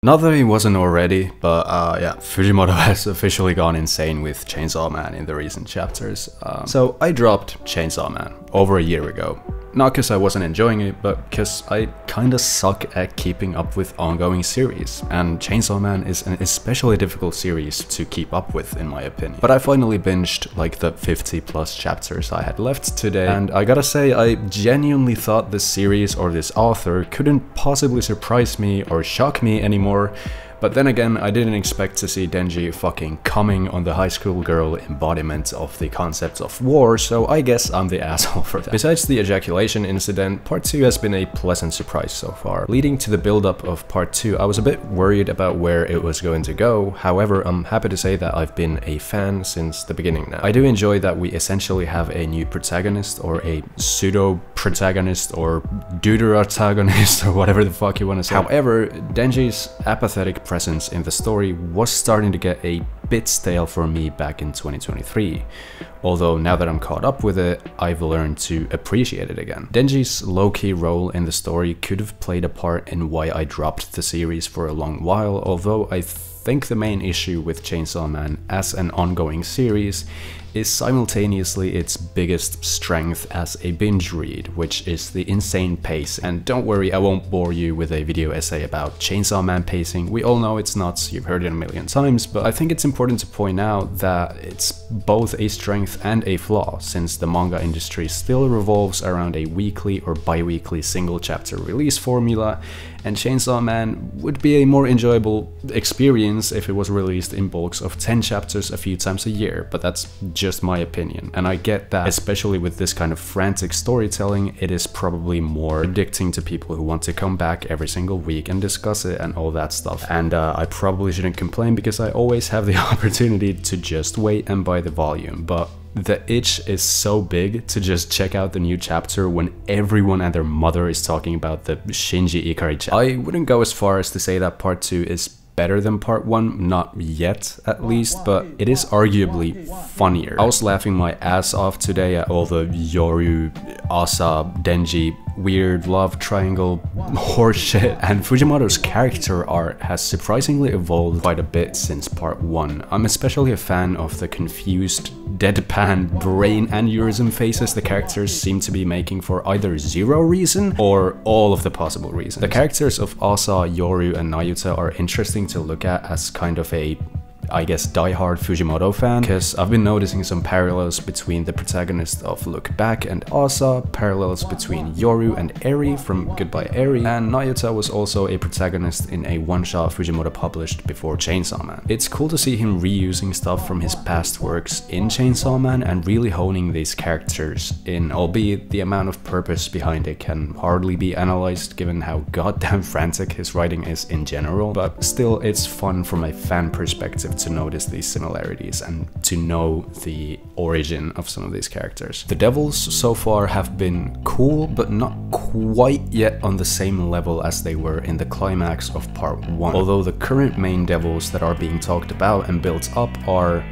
Not that he wasn't already, but yeah, Fujimoto has officially gone insane with Chainsaw Man in the recent chapters. So I dropped Chainsaw Man over a year ago. Not because I wasn't enjoying it, but because I kinda suck at keeping up with ongoing series, and Chainsaw Man is an especially difficult series to keep up with in my opinion. But I finally binged like the 50 plus chapters I had left today, and I gotta say I genuinely thought this series or this author couldn't possibly surprise me or shock me anymore. But then again, I didn't expect to see Denji fucking coming on the high school girl embodiment of the concept of war, so I guess I'm the asshole for that. Besides the ejaculation incident, part 2 has been a pleasant surprise so far. Leading to the build-up of part 2, I was a bit worried about where it was going to go. However, I'm happy to say that I've been a fan since the beginning now. I do enjoy that we essentially have a new protagonist, or a pseudo-protagonist, or deuterotagonist, or whatever the fuck you want to say. However, Denji's apathetic presence in the story was starting to get a bit stale for me back in 2023, although now that I'm caught up with it, I've learned to appreciate it again. Denji's low-key role in the story could have played a part in why I dropped the series for a long while, although I think the main issue with Chainsaw Man as an ongoing series is simultaneously its biggest strength as a binge read, which is the insane pace. And don't worry, I won't bore you with a video essay about Chainsaw Man pacing. We all know it's nuts, you've heard it a million times, but I think it's important to point out that it's both a strength and a flaw, since the manga industry still revolves around a weekly or bi-weekly single chapter release formula, and Chainsaw Man would be a more enjoyable experience if it was released in bulks of 10 chapters a few times a year, but that's just my opinion. And I get that, especially with this kind of frantic storytelling, it is probably more addicting to people who want to come back every single week and discuss it and all that stuff. And I probably shouldn't complain because I always have the opportunity to just wait and buy the volume, but the itch is so big to just check out the new chapter when everyone and their mother is talking about the Shinji Ikari chapter. I wouldn't go as far as to say that part 2 is better than part 1, not yet at least, but it is arguably funnier. I was laughing my ass off today at all the Yoru, Asa, Denji weird love triangle horseshit, and Fujimoto's character art has surprisingly evolved quite a bit since part 1. I'm especially a fan of the confused, deadpan brain aneurysm faces the characters seem to be making for either zero reason or all of the possible reasons. The characters of Asa, Yoru, and Nayuta are interesting to look at as kind of a, I guess, diehard Fujimoto fan, because I've been noticing some parallels between the protagonist of Look Back and Asa, parallels between Yoru and Eri from Goodbye Eri, and Nayuta was also a protagonist in a one-shot Fujimoto published before Chainsaw Man. It's cool to see him reusing stuff from his past works in Chainsaw Man and really honing these characters in, albeit the amount of purpose behind it can hardly be analyzed given how goddamn frantic his writing is in general, but still it's fun from a fan perspective to notice these similarities and to know the origin of some of these characters. The devils so far have been cool, but not quite yet on the same level as they were in the climax of part 1, although the current main devils that are being talked about and built up are,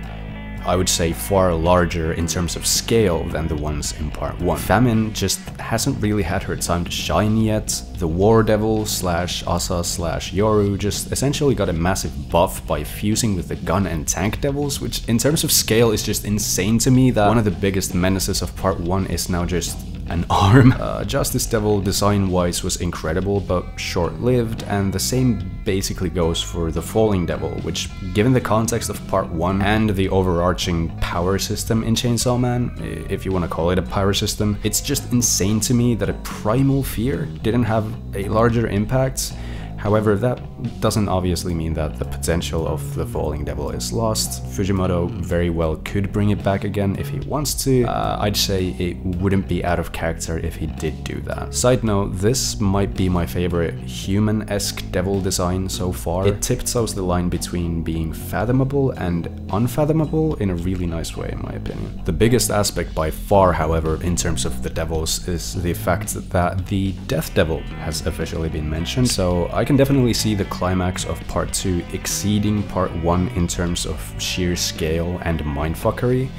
I would say, far larger in terms of scale than the ones in part 1. Famine just hasn't really had her time to shine yet. The War Devil slash Asa slash Yoru just essentially got a massive buff by fusing with the Gun and Tank Devils, which in terms of scale is just insane to me that one of the biggest menaces of part 1 is now just an arm. Justice Devil design-wise was incredible but short-lived, and the same basically goes for the Falling Devil, which, given the context of part 1 and the overarching power system in Chainsaw Man, if you want to call it a power system, it's just insane to me that a Primal Fear didn't have a larger impact. However, that doesn't obviously mean that the potential of the Falling Devil is lost. Fujimoto very well could bring it back again if he wants to. I'd say it wouldn't be out of character if he did do that. Side note, this might be my favorite human-esque devil design so far. It tiptoes the line between being fathomable and unfathomable in a really nice way, in my opinion. The biggest aspect by far, however, in terms of the devils is the fact that the Death Devil has officially been mentioned, so I can definitely see the climax of part 2 exceeding part 1 in terms of sheer scale and mindfuckery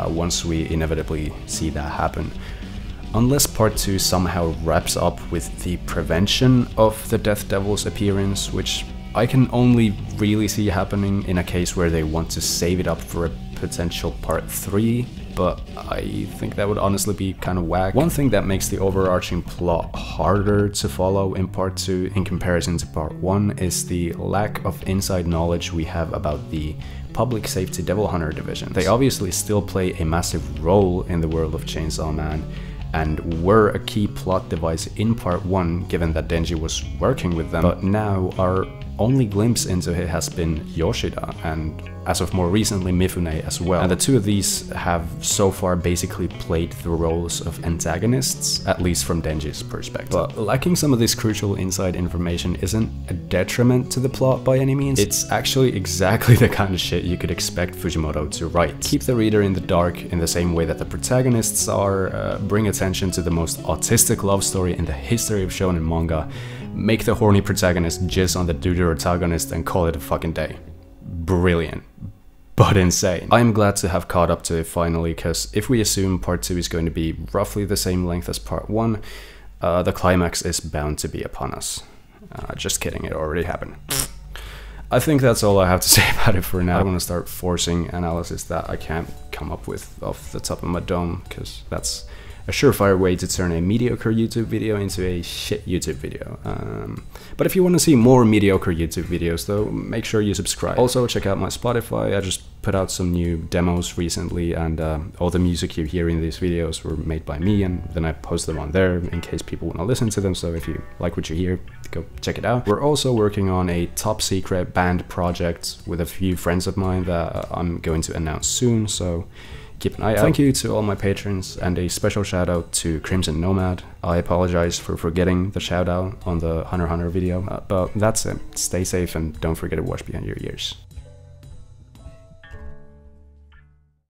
once we inevitably see that happen. Unless part 2 somehow wraps up with the prevention of the Death Devil's appearance, which I can only really see happening in a case where they want to save it up for a potential part 3, but I think that would honestly be kind of whack. One thing that makes the overarching plot harder to follow in part 2 in comparison to part 1 is the lack of inside knowledge we have about the public safety Devil Hunter divisions. They obviously still play a massive role in the world of Chainsaw Man, and were a key plot device in part 1 given that Denji was working with them, but now our only glimpse into it has been Yoshida, and as of more recently Mifune as well. And the two of these have so far basically played the roles of antagonists, at least from Denji's perspective. But lacking some of this crucial inside information isn't a detriment to the plot by any means. It's actually exactly the kind of shit you could expect Fujimoto to write. Keep the reader in the dark in the same way that the protagonists are, bring attention to the most autistic love story in the history of shonen manga, make the horny protagonist jizz on the deuterotagonist and call it a fucking day. Brilliant. But insane. I am glad to have caught up to it finally, because if we assume part 2 is going to be roughly the same length as part 1, the climax is bound to be upon us. Just kidding, it already happened. I think that's all I have to say about it for now. I want to start forcing analysis that I can't come up with off the top of my dome, because that's a surefire way to turn a mediocre YouTube video into a shit YouTube video. But if you want to see more mediocre YouTube videos though, make sure you subscribe. Also check out my Spotify, I just put out some new demos recently, and all the music you hear in these videos were made by me, and then I post them on there in case people want to listen to them, so if you like what you hear, go check it out. We're also working on a top secret band project with a few friends of mine that I'm going to announce soon, so keep an eye out. Thank you to all my patrons, and a special shout out to Crimson Nomad. I apologize for forgetting the shout out on the Hunter x Hunter video, but that's it. Stay safe and don't forget to watch behind your ears.